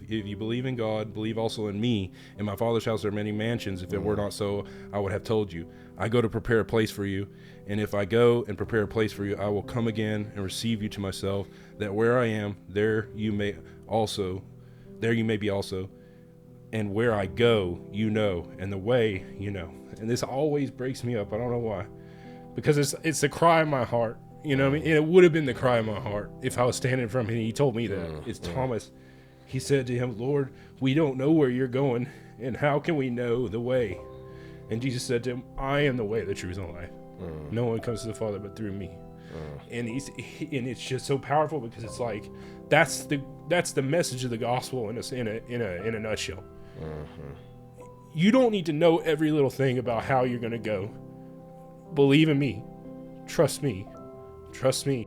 If you believe in God, believe also in me. In my Father's house there are many mansions. If it were not so, I would have told you. I go to prepare a place for you. And if I go and prepare a place for you, I will come again and receive you to myself, that where I am, there you may be also. And where I go, you know, and the way you know. And this always breaks me up. I don't know why. Because it's the cry of my heart. You know what I mean? And it would have been the cry of my heart if I was standing in front of him and he told me that. It's Thomas. He said to him, Lord, we don't know where you're going, and how can we know the way? And Jesus said to him, I am the way, the truth, and the life. No one comes to the Father but through me. And it's just so powerful, because it's like that's the message of the gospel in a nutshell. You don't need to know every little thing about how you're going to go. Believe in me. Trust me. Trust me.